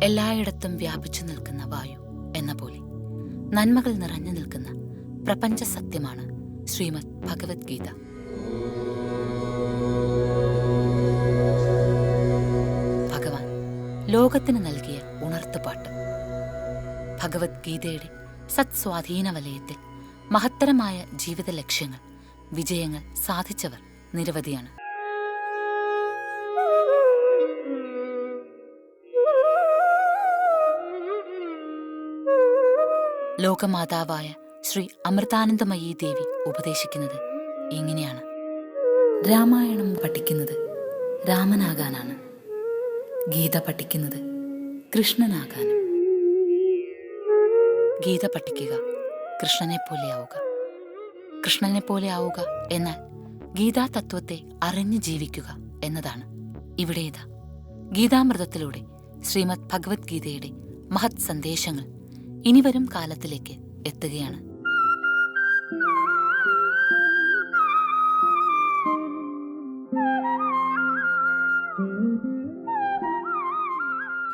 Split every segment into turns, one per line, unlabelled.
എല്ലായിടത്തും വ്യാപിച്ചു നിൽക്കുന്ന വായു എന്ന പോലെ നന്മകൾ നിറഞ്ഞു നിൽക്കുന്ന പ്രപഞ്ച സത്യമാണ് ശ്രീമദ് ഭഗവത്ഗീത. ഭഗവാൻ ലോകത്തിന് നൽകിയ ഉണർത്തുപാട്ട്. ഭഗവത്ഗീതയുടെ സത്സ്വാധീന വലയത്തിൽ മഹത്തരമായ ജീവിത ലക്ഷ്യങ്ങൾ, വിജയങ്ങൾ സാധിച്ചവർ നിരവധിയാണ്. ലോകമാതാവായ ശ്രീ അമൃതാനന്ദമയീ ദേവി ഉപദേശിക്കുന്നത് ഇങ്ങനെയാണ്: രാമായണം പഠിക്കുന്നത് രാമനാകാനാണ്, ഗീത പഠിക്കുന്നത് കൃഷ്ണനാകാനും. ഗീത പഠിക്കുക കൃഷ്ണനെ പോലെയാവുക. കൃഷ്ണനെ പോലെ ആവുക എന്നാൽ ഗീതാ തത്വത്തെ അറിഞ്ഞു ജീവിക്കുക എന്നതാണ്. ഇവിടേത് ഗീതാമൃതത്തിലൂടെ ശ്രീമദ് ഭഗവത്ഗീതയുടെ മഹത് സന്ദേശങ്ങൾ ഇനിവരും കാലത്തിലേക്ക് എത്തുകയാണ്.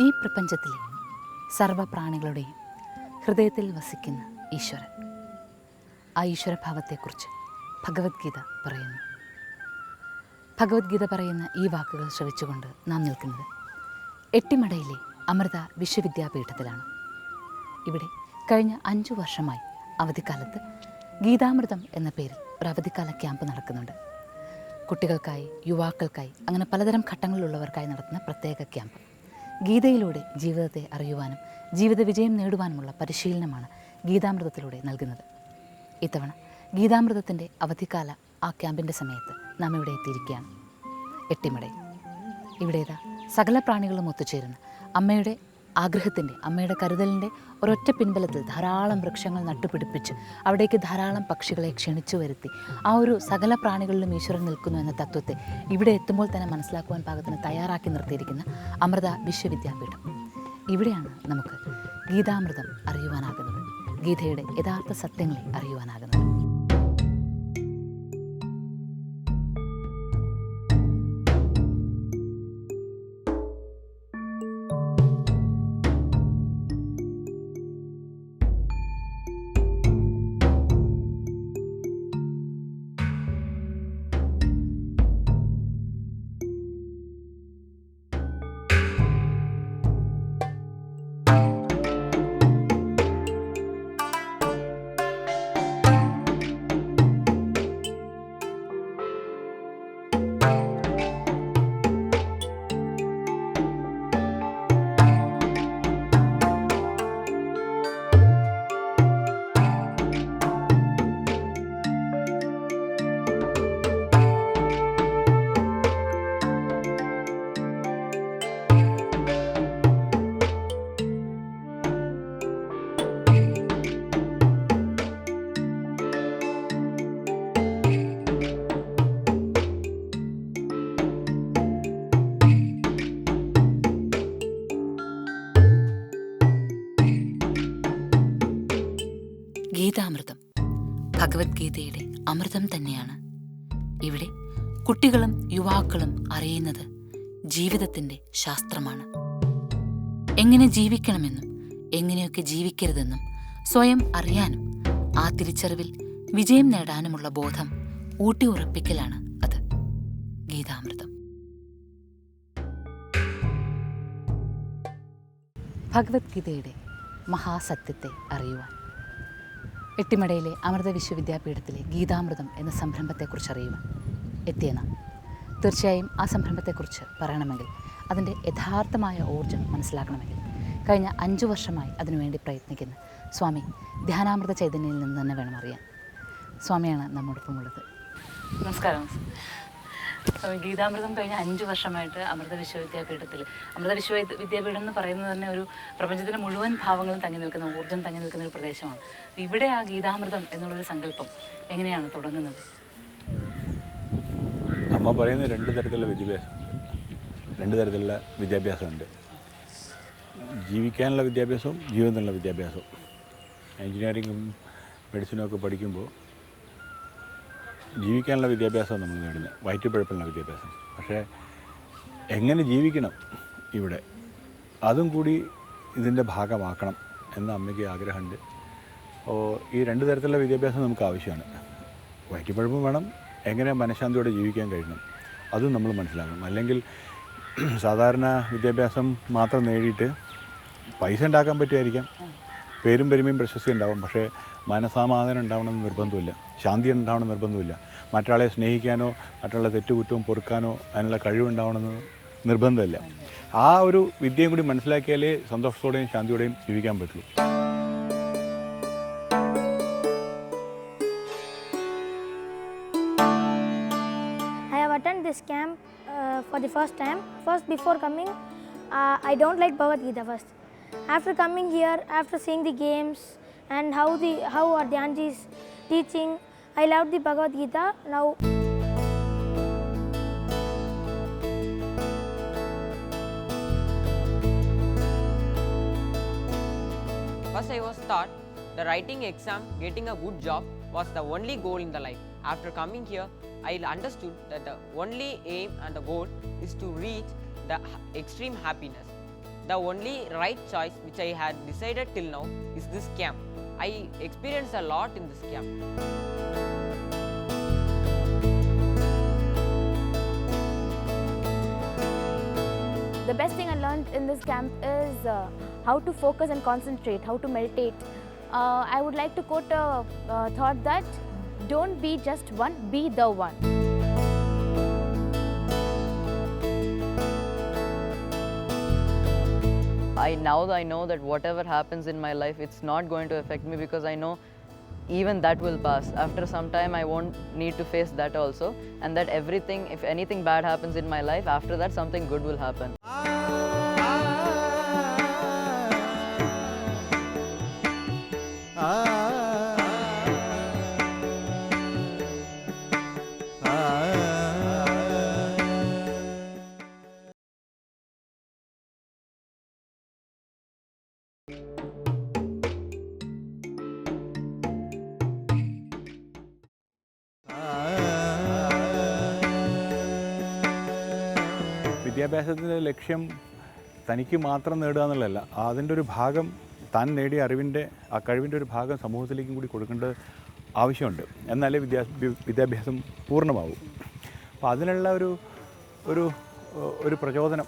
ഈ പ്രപഞ്ചത്തിലെ സർവപ്രാണികളുടെയും ഹൃദയത്തിൽ വസിക്കുന്ന ഈശ്വരൻ. ആ ഈശ്വരഭാവത്തെക്കുറിച്ച് ഭഗവത്ഗീത പറയുന്നു. ഭഗവത്ഗീത പറയുന്ന ഈ വാക്കുകൾ ശ്രവിച്ചുകൊണ്ട് നാം നിൽക്കുന്നത് എട്ടിമടയിലെ അമൃത വിശ്വവിദ്യാപീഠത്തിലാണ്. ഇവിടെ കഴിഞ്ഞ 5 വർഷമായി അവധിക്കാലത്ത് ഗീതാമൃതം എന്ന പേരിൽ ഒരു അവധിക്കാല ക്യാമ്പ് നടക്കുന്നുണ്ട്. കുട്ടികൾക്കായി, യുവാക്കൾക്കായി, അങ്ങനെ പലതരം ഘട്ടങ്ങളിലുള്ളവർക്കായി നടത്തുന്ന പ്രത്യേക ക്യാമ്പ്. ഗീതയിലൂടെ ജീവിതത്തെ അറിയുവാനും ജീവിത വിജയം നേടുവാനുമുള്ള പരിശീലനമാണ് ഗീതാമൃതത്തിലൂടെ നൽകുന്നത്. ഇത്തവണ ഗീതാമൃതത്തിൻ്റെ അവധിക്കാല ആ ക്യാമ്പിൻ്റെ സമയത്ത് നാം ഇവിടെ എത്തിയിരിക്കുകയാണ്. എട്ടിമടയിൽ ഇവിടേതാ സകല പ്രാണികളും ഒത്തുചേരുന്ന അമ്മയുടെ ആഗ്രഹത്തിൻ്റെ, അമ്മയുടെ കരുതലിൻ്റെ ഒരൊറ്റ പിൻബലത്തിൽ ധാരാളം വൃക്ഷങ്ങൾ നട്ടുപിടിപ്പിച്ച് അവിടേക്ക് ധാരാളം പക്ഷികളെ ക്ഷണിച്ചു വരുത്തി ആ ഒരു സകല പ്രാണികളിലും ഈശ്വരൻ നിൽക്കുന്നു എന്ന തത്വത്തെ ഇവിടെ എത്തുമ്പോൾ തന്നെ മനസ്സിലാക്കുവാൻ പാകത്തിന് തയ്യാറാക്കി നിർത്തിയിരിക്കുന്ന അമൃത വിശ്വവിദ്യാപീഠം. ഇവിടെയാണ് നമുക്ക് ഗീതാമൃതം അറിയുവാനാകുന്നത്, ഗീതയുടെ യഥാർത്ഥ സത്യങ്ങളെ അറിയുവാനാകുന്നത്. ഗീതാമൃതം ഭഗവത്ഗീതയുടെ അമൃതം തന്നെയാണ്. ഇവിടെ കുട്ടികളും യുവാക്കളും അറിയുന്നത് ജീവിതത്തിൻ്റെ ശാസ്ത്രമാണ്. എങ്ങനെ ജീവിക്കണമെന്നും എങ്ങനെയൊക്കെ ജീവിക്കരുതെന്നും സ്വയം അറിയാനും ആ തിരിച്ചറിവിൽ വിജയം നേടാനുമുള്ള ബോധം ഊട്ടി ഉറപ്പിക്കലാണ് അത് ഗീതാമൃതം. ഭഗവത്ഗീതയുടെ മഹാസത്യത്തെ അറിയുവാൻ എട്ടിമടയിലെ അമൃത വിശ്വവിദ്യാപീഠത്തിലെ ഗീതാമൃതം എന്ന സംരംഭത്തെക്കുറിച്ച് അറിയുവാൻ എത്തിയ നാം തീർച്ചയായും ആ സംരംഭത്തെക്കുറിച്ച് പറയണമെങ്കിൽ അതിൻ്റെ യഥാർത്ഥമായ ഊർജ്ജം മനസ്സിലാക്കണമെങ്കിൽ കഴിഞ്ഞ 5 വർഷമായി അതിനുവേണ്ടി പ്രയത്നിക്കുന്ന സ്വാമി ധ്യാനാമൃത ചൈതന്യയിൽ നിന്ന് തന്നെ വേണം അറിയാൻ. സ്വാമിയാണ് നമ്മോടൊപ്പമുള്ളത്. നമസ്കാരം. ഗീതാമൃതം കഴിഞ്ഞ 5 വർഷമായിട്ട് അമൃത വിശ്വവിദ്യാപീഠത്തിൽ, അമൃത വിശ്വവിദ്യാപീഠം എന്ന് പറയുന്നത് തന്നെ ഒരു പ്രപഞ്ചത്തിൻ്റെ മുഴുവൻ ഭാവങ്ങളും തങ്ങി നിൽക്കുന്ന, ഊർജ്ജം തങ്ങി നിൽക്കുന്ന ഒരു പ്രദേശമാണ്. ഇവിടെ ആ ഗീതാമൃതം എന്നുള്ളൊരു സങ്കല്പം എങ്ങനെയാണ് തുടങ്ങുന്നത്?
അമ്മ പറയുന്ന 2 തരത്തിലുള്ള വിദ്യാഭ്യാസമുണ്ട്. ജീവിക്കാനുള്ള വിദ്യാഭ്യാസവും ജീവിതത്തിനുള്ള വിദ്യാഭ്യാസവും. എൻജിനീയറിങ്ങും മെഡിസിനും ഒക്കെ പഠിക്കുമ്പോൾ ജീവിക്കാനുള്ള വിദ്യാഭ്യാസം നമ്മൾ നേടുന്നത്, വയറ്റുപിഴപ്പിനുള്ള വിദ്യാഭ്യാസം. പക്ഷേ എങ്ങനെ ജീവിക്കണം ഇവിടെ, അതും കൂടി ഇതിൻ്റെ ഭാഗമാക്കണം എന്ന അമ്മയ്ക്ക് ആഗ്രഹമുണ്ട്. അപ്പോൾ ഈ രണ്ട് തരത്തിലുള്ള വിദ്യാഭ്യാസം നമുക്ക് ആവശ്യമാണ്. വയറ്റിപ്പഴപ്പും വേണം, എങ്ങനെ മനഃശാന്തിയോടെ ജീവിക്കാൻ കഴിയണം അതും നമ്മൾ മനസ്സിലാക്കണം. അല്ലെങ്കിൽ സാധാരണ വിദ്യാഭ്യാസം മാത്രം നേടിയിട്ട് പൈസ ഉണ്ടാക്കാൻ പറ്റുമായിരിക്കാം, പേരും പെരുമയും പ്രശസ്തി ഉണ്ടാവും, പക്ഷേ മനസ്സമാധാനം ഉണ്ടാവണമെന്ന് നിർബന്ധമില്ല, ശാന്തി ഉണ്ടാവണമെന്ന് നിർബന്ധമില്ല, മറ്റൊരാളെ സ്നേഹിക്കാനോ മറ്റുള്ള തെറ്റുകുറ്റവും പൊറുക്കാനോ അതിനുള്ള കഴിവുണ്ടാവണമെന്ന് നിർബന്ധമില്ല. ആ ഒരു വിദ്യയും കൂടി മനസ്സിലാക്കിയാലേ സന്തോഷത്തോടെയും ശാന്തിയോടെയും ജീവിക്കാൻ പറ്റുള്ളൂ.
I have attended this camp for the first time. First, before coming, I don't like Bhagavad Gita first. After coming here, after seeing the games and how are the aunties teaching, I loved the Bhagavad Gita. Now,
first I was taught the writing exam, getting a good job was the only goal in the life. After coming here, I understood that the only aim and the goal is to reach the extreme happiness. The only right choice which I had decided till now is this camp. I experienced a lot in this camp.
The best thing I learned in this camp is how to focus and concentrate, how to meditate. I would like to quote a thought that don't be just one, be the one.
Now I know that whatever happens in my life, it's not going to affect me, because I know even that will pass. After some time, I won't need to face that also, and that everything, if anything bad happens in my life, after that something good will happen.
വിദ്യാഭ്യാസത്തിൻ്റെ ലക്ഷ്യം തനിക്ക് മാത്രം നേടുക എന്നുള്ളതല്ല, അതിൻ്റെ ഒരു ഭാഗം താൻ നേടിയ അറിവിൻ്റെ ആ കഴിവിൻ്റെ ഒരു ഭാഗം സമൂഹത്തിലേക്കും കൂടി കൊടുക്കേണ്ടത് ആവശ്യമുണ്ട്. എന്നാലേ വിദ്യാഭ്യാസം പൂർണ്ണമാവും. അപ്പോൾ അതിനുള്ള ഒരു പ്രചോദനം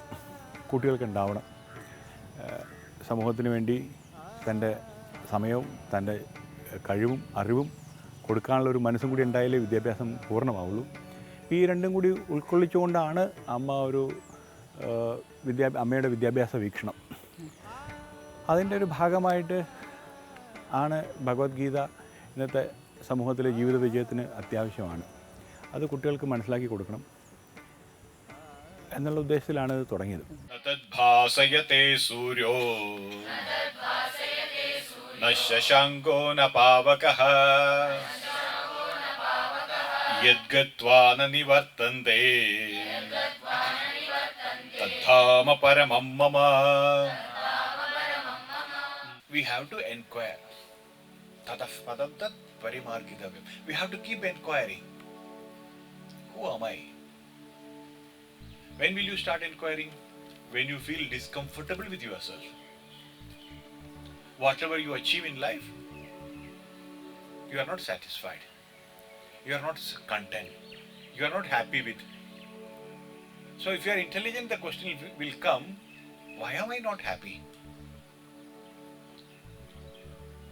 കുട്ടികൾക്ക് ഉണ്ടാവണം. സമൂഹത്തിന് വേണ്ടി തൻ്റെ സമയവും തൻ്റെ കഴിവും അറിവും കൊടുക്കാനുള്ള ഒരു മനസ്സും കൂടി ഉണ്ടായാലേ വിദ്യാഭ്യാസം പൂർണ്ണമാവുള്ളൂ. ഈ രണ്ടും കൂടി ഉൾക്കൊള്ളിച്ചുകൊണ്ടാണ് അമ്മ അമ്മയുടെ വിദ്യാഭ്യാസ വീക്ഷണം. അതിൻ്റെ ഒരു ഭാഗമായിട്ട് ആണ് ഭഗവത്ഗീത ഇന്നത്തെ സമൂഹത്തിലെ ജീവിത വിജയത്തിന് അത്യാവശ്യമാണ്. അത് കുട്ടികൾക്ക് മനസ്സിലാക്കി കൊടുക്കണം എന്നുള്ള ഉദ്ദേശത്തിലാണ് ഇത് തുടങ്ങിയത്.
തദ്ഭാസയതേ സൂര്യോ ന ശശാങ്കോ ന പാവകഃ യദ്ഗത്വാ ന നിവർത്തന്തേ തദ്ധാമ പരമം മമ. We have to inquire. Tataf padam tat parimargitavya. We have to keep inquiring. Who am I? When will you start inquiring? When you feel discomfortable with yourself. Whatever you achieve in life, you are not satisfied. You are not content. You are not happy with. So if you are intelligent, the question will come, why am I not happy?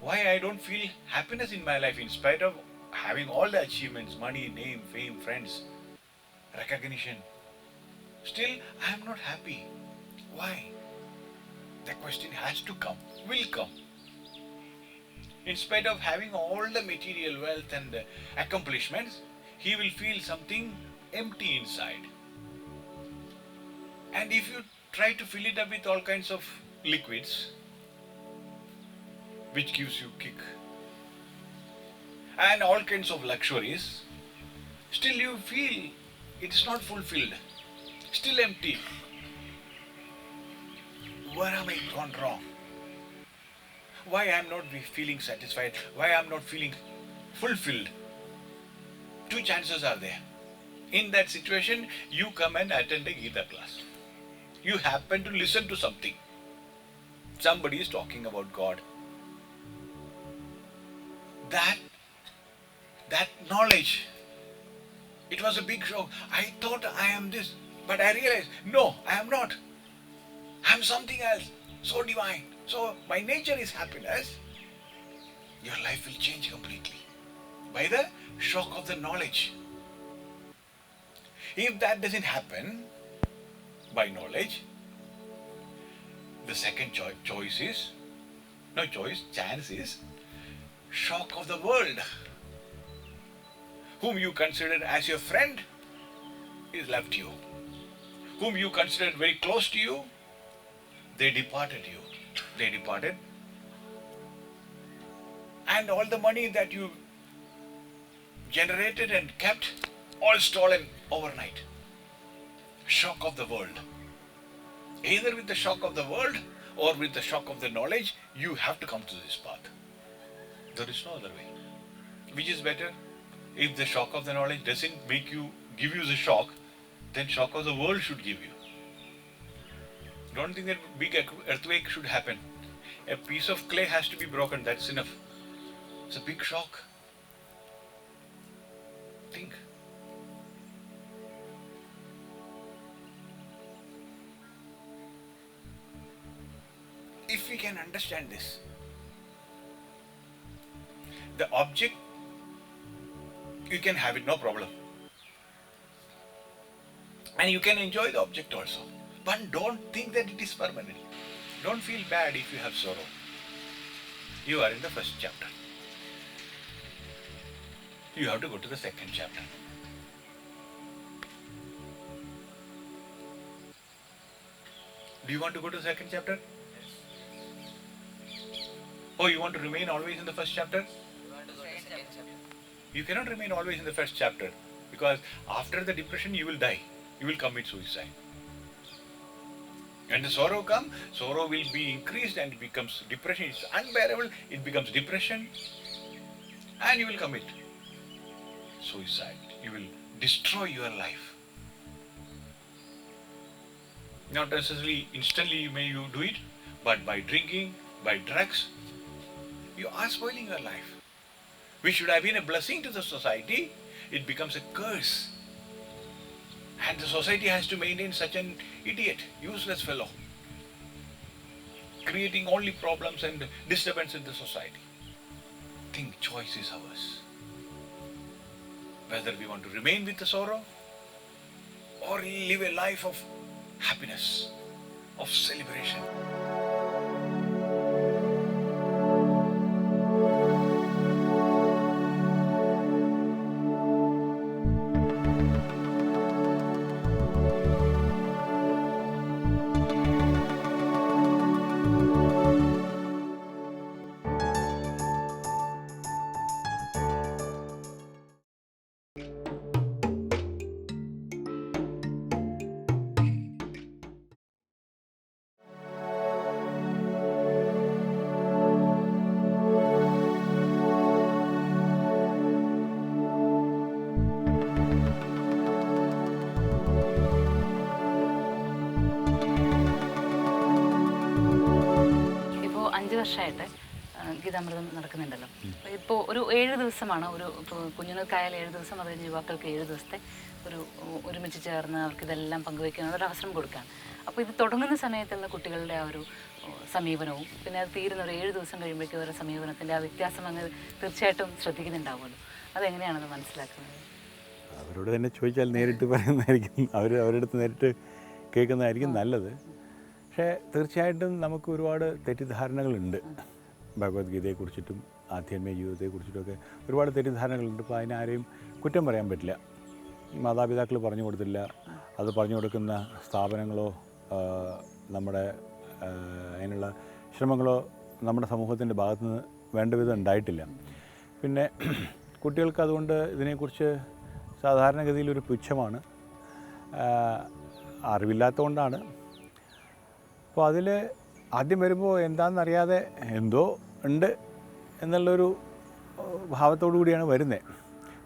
Why I don't feel happiness in my life in spite of having all the achievements, money, name, fame, friends, recognition. Still, I am not happy. Why? The question has to come, will come. In spite of having all the material wealth and accomplishments, he will feel something empty inside. And if you try to fill it up with all kinds of liquids, which gives you kick, and all kinds of luxuries, still you feel it is not fulfilled, still empty. Where am I gone wrong? Why I am not feeling satisfied? Why I am not feeling fulfilled? Two chances are there. In that situation, you come and attend a Gita class. You happen to listen to something. somebody is talking about God. That knowledge, it was a big shock. I thought I am this, but I realized, no, I am not. I am something else, so divine. So my nature is happiness. Your life will change completely by the shock of the knowledge. If that doesn't happen by knowledge, the second chance is shock of the world. Whom you considered as your friend is left you. Whom you considered very close to you, they departed you. They departed. And all the money that you generated and kept, all stolen overnight. Shock of the world. Either with the shock of the world or with the shock of the knowledge, you have to come to this path. There is no other way. Which is better? If the shock of the knowledge doesn't give you the shock, then shock of the world should give you. Don't think that big earthquake should happen. A piece of clay has to be broken, that's enough. It's a big shock. Think. If we can understand this, the object, you can have it, no problem. And you can enjoy the object also. But don't think that it is permanent. Don't feel bad if you have sorrow. You are in the first chapter. You have to go to the second chapter. Do you want to go to the second chapter? Oh, you want to remain always in the first chapter? You cannot remain always in the first chapter, because after the depression you will die. You will commit suicide. And the sorrow comes, sorrow will be increased and it becomes depression. It's unbearable, it becomes depression, and you will commit suicide. You will destroy your life. Not necessarily instantly you do it, but by drinking, by drugs, you are spoiling your life. Which should have been a blessing to the society, it becomes a curse. And the society has to maintain such an idiot, useless fellow, creating only problems and disturbance in the society. Think, choice is ours. Whether we want to remain with the sorrow or live a life of happiness, of celebration.
ഇപ്പോൾ 5 വർഷമായിട്ട് ഗീതാമൃതം നടക്കുന്നുണ്ടല്ലോ. ഇപ്പോൾ ഒരു 7 ദിവസമാണ്, ഇപ്പോൾ കുഞ്ഞുങ്ങൾക്കായാലും 7 ദിവസം, അത് കഴിഞ്ഞ് യുവാക്കൾക്ക് 7 ദിവസത്തെ ഒരുമിച്ച് ചേർന്ന് അവർക്ക് ഇതെല്ലാം പങ്കുവയ്ക്കാനുള്ള ഒരു അവസരം കൊടുക്കുകയാണ്. അപ്പോൾ ഇത് തുടങ്ങുന്ന സമയത്തുള്ള കുട്ടികളുടെ ആ ഒരു സമീപനവും പിന്നെ അത് തീരുന്ന ഒരു 7 ദിവസം കഴിയുമ്പോഴേക്കും അവരുടെ സമീപനത്തിൻ്റെ ആ വ്യത്യാസം അങ്ങ് തീർച്ചയായിട്ടും ശ്രദ്ധിക്കുന്നുണ്ടാവുമല്ലോ. അതെങ്ങനെയാണെന്ന് മനസ്സിലാക്കുന്നത്?
അവരോട് തന്നെ ചോദിച്ചാൽ നേരിട്ട് പറയുന്നതായിരിക്കും, അവരുടെ അടുത്ത് നേരിട്ട് കേൾക്കുന്നതായിരിക്കും നല്ലത്. പക്ഷേ തീർച്ചയായിട്ടും നമുക്ക് ഒരുപാട് തെറ്റിദ്ധാരണകളുണ്ട് ഭഗവത്ഗീതയെക്കുറിച്ചിട്ടും ആധ്യാത്മിക ജീവിതത്തെക്കുറിച്ചിട്ടുമൊക്കെ ഒരുപാട് തെറ്റിദ്ധാരണകളുണ്ട്. അപ്പോൾ അതിനാരെയും കുറ്റം പറയാൻ പറ്റില്ല. മാതാപിതാക്കൾ പറഞ്ഞു കൊടുത്തില്ല, അത് പറഞ്ഞു കൊടുക്കുന്ന സ്ഥാപനങ്ങളോ നമ്മുടെ അതിനുള്ള ശ്രമങ്ങളോ നമ്മുടെ സമൂഹത്തിൻ്റെ ഭാഗത്തുനിന്ന് വേണ്ട വിധം ഉണ്ടായിട്ടില്ല. പിന്നെ കുട്ടികൾക്ക് അതുകൊണ്ട് ഇതിനെക്കുറിച്ച് സാധാരണഗതിയിലൊരു പുച്ഛമാണ്, അറിവില്ലാത്തതുകൊണ്ടാണ്. അപ്പോൾ അതിൽ ആദ്യം വരുമ്പോൾ എന്താണെന്നറിയാതെ എന്തോ ഉണ്ട് എന്നുള്ളൊരു ഭാവത്തോടു കൂടിയാണ് വരുന്നത്.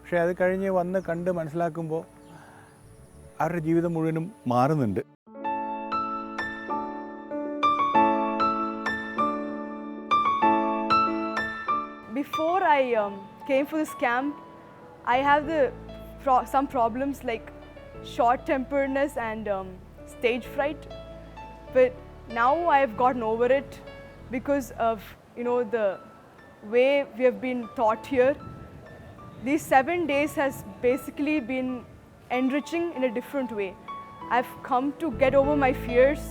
പക്ഷേ അത് കഴിഞ്ഞ് വന്ന് കണ്ട് മനസ്സിലാക്കുമ്പോൾ അവരുടെ ജീവിതം മുഴുവനും മാറുന്നുണ്ട്.
I came for this camp, I have some problems like short-temperedness and stage fright. But now I've gotten over it because of the way we have been taught here. These 7 days has basically been enriching in a different way. I've come to get over my fears,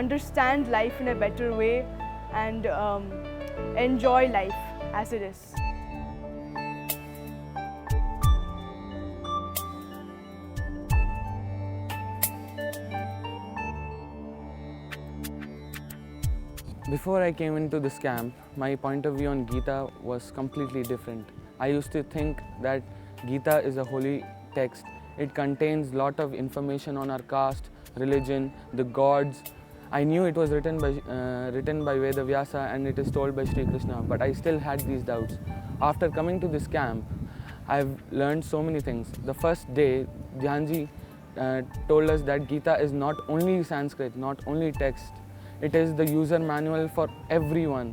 understand life in a better way, and enjoy life as it is.
Before I came into this camp, my point of view on Gita was completely different. I used to think that Gita is a holy text. It contains lot of information on our caste, religion, the gods. I knew it was written by Vedavyasa and it is told by Sri Krishna, but I still had these doubts. After coming to this camp, I've learned so many things. The first day, Dhyanji told us that Gita is not only Sanskrit, not only text. It is the user manual for everyone.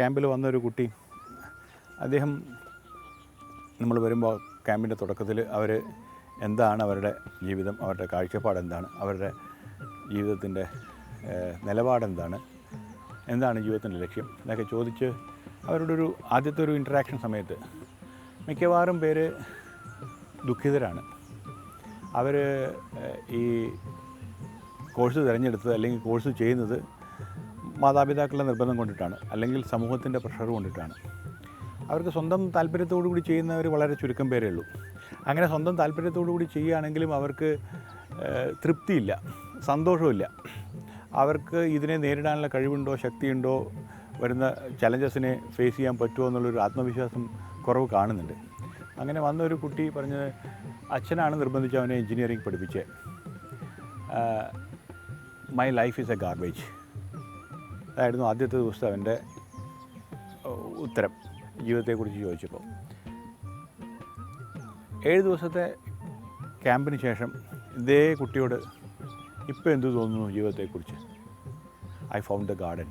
ക്യാമ്പിൽ വന്നൊരു കുട്ടി, അദ്ദേഹം നമ്മൾ വരുമ്പോൾ ക്യാമ്പിൻ്റെ തുടക്കത്തിൽ അവർ എന്താണ് അവരുടെ ജീവിതം, അവരുടെ കാഴ്ചപ്പാട് എന്താണ്, അവരുടെ ജീവിതത്തിൻ്റെ നിലപാടെന്താണ്, എന്താണ് ജീവിതത്തിൻ്റെ ലക്ഷ്യം എന്നൊക്കെ ചോദിച്ച് അവരുടെ ആദ്യത്തെ ഒരു ഇൻറ്ററാക്ഷൻ സമയത്ത് മിക്കവാറും പേര് ദുഃഖിതരാണ്. അവർ ഈ കോഴ്സ് തിരഞ്ഞെടുത്തത് അല്ലെങ്കിൽ കോഴ്സ് ചെയ്യുന്നത് മാതാപിതാക്കളുടെ നിർബന്ധം കൊണ്ടിട്ടാണ്, അല്ലെങ്കിൽ സമൂഹത്തിൻ്റെ പ്രഷർ കൊണ്ടിട്ടാണ്. അവർക്ക് സ്വന്തം താല്പര്യത്തോടു കൂടി ചെയ്യുന്നവർ വളരെ ചുരുക്കം പേരേ ഉള്ളൂ. അങ്ങനെ സ്വന്തം താല്പര്യത്തോടു കൂടി ചെയ്യുകയാണെങ്കിലും അവർക്ക് തൃപ്തിയില്ല, സന്തോഷമില്ല. അവർക്ക് ഇതിനെ നേരിടാനുള്ള കഴിവുണ്ടോ, ശക്തിയുണ്ടോ, വരുന്ന ചലഞ്ചസിനെ ഫേസ് ചെയ്യാൻ പറ്റുമോ എന്നുള്ളൊരു ആത്മവിശ്വാസം കുറവ് കാണുന്നുണ്ട്. അങ്ങനെ വന്നൊരു കുട്ടി പറഞ്ഞത് അച്ഛനാണ് നിർബന്ധിച്ച് അവനെ എൻജിനീയറിംഗ് പഠിപ്പിച്ചത്. My life is A garbage. അതായിരുന്നു ആദ്യത്തെ ദിവസത്തെ അവൻ്റെ ഉത്തരം ജീവിതത്തെക്കുറിച്ച് ചോദിച്ചപ്പോൾ. 7 ദിവസത്തെ ക്യാമ്പിന് ശേഷം ഇതേ കുട്ടിയോട് ഇപ്പോൾ എന്തു തോന്നുന്നു ജീവിതത്തെക്കുറിച്ച്? I found the garden.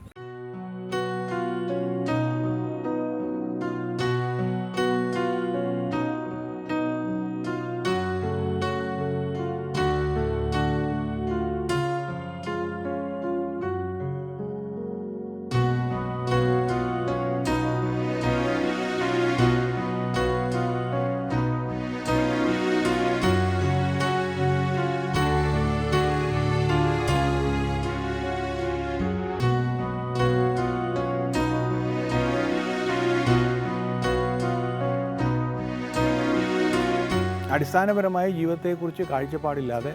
അടിസ്ഥാനപരമായി ജീവിതത്തെക്കുറിച്ച് കാഴ്ചപ്പാടില്ലാതെ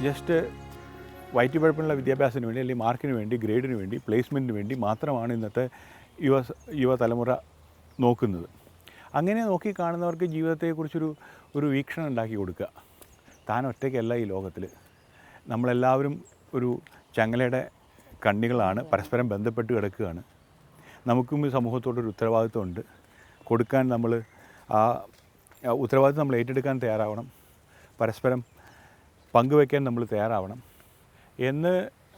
ജസ്റ്റ് വയറ്റുപഴപ്പിനുള്ള വിദ്യാഭ്യാസത്തിന് വേണ്ടി, അല്ലെങ്കിൽ മാർക്കിന് വേണ്ടി, ഗ്രേഡിന് വേണ്ടി, പ്ലേസ്മെൻറ്റിന് വേണ്ടി മാത്രമാണ് ഇന്നത്തെ യുവതലമുറ നോക്കുന്നത്. അങ്ങനെ നോക്കിക്കാണുന്നവർക്ക് ജീവിതത്തെക്കുറിച്ചൊരു വീക്ഷണം ഉണ്ടാക്കി കൊടുക്കുക. താൻ ഒറ്റയ്ക്കല്ല ഈ ലോകത്തിൽ, നമ്മളെല്ലാവരും ഒരു ചങ്ങലയുടെ കണ്ണികളാണ്, പരസ്പരം ബന്ധപ്പെട്ട് കിടക്കുകയാണ്. നമുക്കും ഈ സമൂഹത്തോടൊരു ഉത്തരവാദിത്വമുണ്ട്. കൊടുക്കാൻ നമ്മൾ ഉത്തരവാദിത്വം നമ്മൾ ഏറ്റെടുക്കാൻ തയ്യാറാവണം, പരസ്പരം പങ്കുവയ്ക്കാൻ നമ്മൾ തയ്യാറാവണം എന്ന്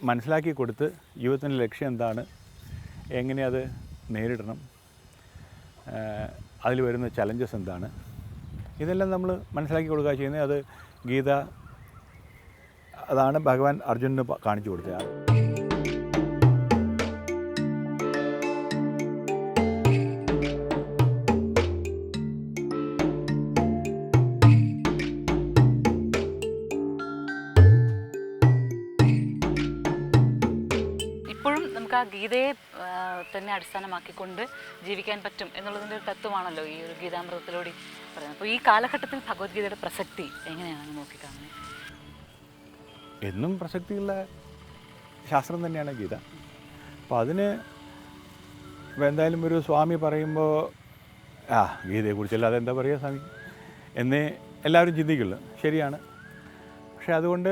മനസ്സിലാക്കി കൊടുത്ത് ജീവിതത്തിൻ്റെ ലക്ഷ്യം എന്താണ്, എങ്ങനെ അത് നേരിടണം, അതിൽ വരുന്ന ചലഞ്ചസ് എന്താണ്, ഇതെല്ലാം നമ്മൾ മനസ്സിലാക്കി കൊടുക്കുക ചെയ്യുന്നത്. അത് ഗീത അതാണ് ഭഗവാൻ അർജുനന് കാണിച്ചു കൊടുത്തത്.
ഇപ്പോഴും നമുക്ക് ആ ഗീതയെ തന്നെ അടിസ്ഥാനമാക്കിക്കൊണ്ട് ജീവിക്കാൻ പറ്റും എന്നുള്ളതിൻ്റെ ഒരു തത്വമാണല്ലോ ഈ ഒരു ഗീതാമൃതത്തിലൂടെ പറയുന്നത്. അപ്പോൾ ഈ കാലഘട്ടത്തിൽ ഭഗവത്ഗീതയുടെ പ്രസക്തി എങ്ങനെയാണ് നോക്കിക്കാണുന്നത്?
എന്നും പ്രസക്തിയുള്ള ശാസ്ത്രം തന്നെയാണ് ഗീത. അപ്പോൾ അതിന് ഇപ്പോൾ എന്തായാലും ഒരു സ്വാമി പറയുമ്പോൾ ഗീതയെക്കുറിച്ചല്ല അതെന്താ പറയുക സ്വാമി എന്നേ എല്ലാവരും ചിന്തിക്കുള്ളൂ. ശരിയാണ്. പക്ഷേ അതുകൊണ്ട്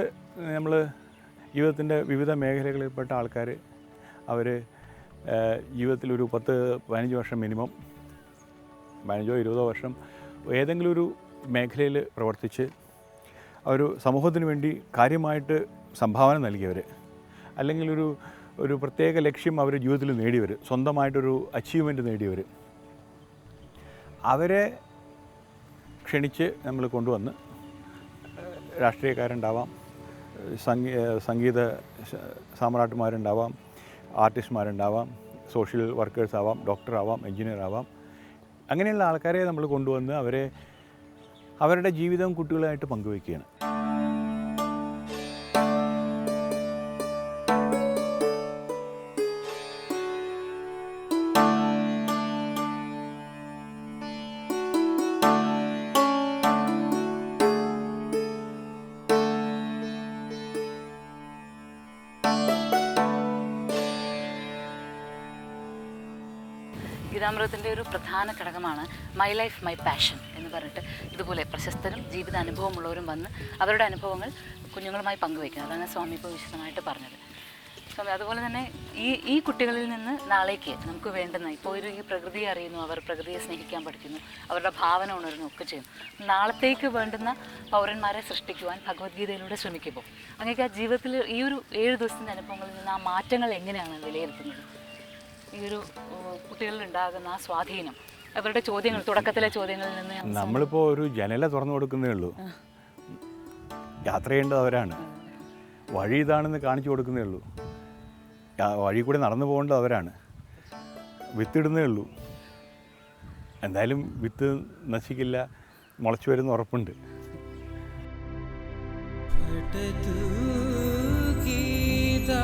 നമ്മൾ ജീവിതത്തിൻ്റെ വിവിധ മേഖലകളിൽപ്പെട്ട ആൾക്കാർ അവർ ജീവിതത്തിലൊരു 10-15 വർഷം മിനിമം 15-20 വർഷം ഏതെങ്കിലും ഒരു മേഖലയിൽ പ്രവർത്തിച്ച് ഒരു സമൂഹത്തിന് വേണ്ടി കാര്യമായിട്ട് സംഭാവന നൽകിയവർ, അല്ലെങ്കിൽ ഒരു പ്രത്യേക ലക്ഷ്യം അവർ ജീവിതത്തിൽ നേടിയവർ, സ്വന്തമായിട്ടൊരു അച്ചീവ്മെൻറ്റ് നേടിയവർ, അവരെ ക്ഷണിച്ച് നമ്മൾ കൊണ്ടുവന്ന് രാഷ്ട്രീയക്കാരുണ്ടാവാം, സംഗീത സാമ്രാട്ടുമാരുണ്ടാവാം, ആർട്ടിസ്റ്റുമാരുണ്ടാവാം, സോഷ്യൽ വർക്കേഴ്സ് ആവാം, ഡോക്ടറാവാം, എൻജിനീയർ ആവാം, അങ്ങനെയുള്ള ആൾക്കാരെ നമ്മൾ കൊണ്ടുവന്ന് അവരുടെ ജീവിതം കുട്ടികളായിട്ട് പങ്കുവയ്ക്കുകയാണ്.
ഗീതാമൃതത്തിൻ്റെ ഒരു പ്രധാന ഘടകമാണ് മൈ ലൈഫ് മൈ പാഷൻ എന്ന് പറഞ്ഞിട്ട് ഇതുപോലെ പ്രശസ്തരും ജീവിത അനുഭവമുള്ളവരും വന്ന് അവരുടെ അനുഭവങ്ങൾ കുഞ്ഞുങ്ങളുമായി പങ്കുവയ്ക്കുന്നത്. അതാണ് സ്വാമി ഇപ്പോൾ വിശദമായിട്ട് പറഞ്ഞത്. സ്വാമി അതുപോലെ തന്നെ ഈ കുട്ടികളിൽ നിന്ന് നാളേക്ക് നമുക്ക് വേണ്ടുന്ന ഇപ്പോൾ ഈ പ്രകൃതിയെ അറിയുന്നു, അവർ പ്രകൃതിയെ സ്നേഹിക്കാൻ പഠിക്കുന്നു, അവരുടെ ഭാവന ഉണരുന്നു ഒക്കെ ചെയ്യുന്നു. നാളത്തേക്ക് വേണ്ടുന്ന പൗരന്മാരെ സൃഷ്ടിക്കുവാൻ ഭഗവത്ഗീതയിലൂടെ ശ്രമിക്കുമ്പോൾ അങ്ങനെയൊക്കെ ആ ജീവിതത്തിൽ ഈ ഒരു 7 ദിവസത്തിൻ്റെ അനുഭവങ്ങളിൽ നിന്ന് ആ മാറ്റങ്ങൾ എങ്ങനെയാണ് വിലയിരുത്തുന്നത്? ഈ ഒരു കുട്ടികളിലുണ്ടാകുന്ന ആ സ്വാധീനം, അവരുടെ ചോദ്യങ്ങൾ, തുടക്കത്തിലെ ചോദ്യങ്ങളിൽ നിന്ന്
നമ്മളിപ്പോൾ ഒരു ജനല തുറന്നു കൊടുക്കുന്നേ ഉള്ളൂ. യാത്ര ചെയ്യേണ്ടത് അവരാണ്. വഴി ഇതാണെന്ന് കാണിച്ചു കൊടുക്കുന്നേ ഉള്ളൂ. വഴി കൂടെ നടന്നു പോകേണ്ടത് അവരാണ്. വിത്തിടുന്നേ ഉള്ളൂ. എന്തായാലും വിത്ത് നശിക്കില്ല, മുളച്ചു വരുന്ന ഉറപ്പുണ്ട്.
गीता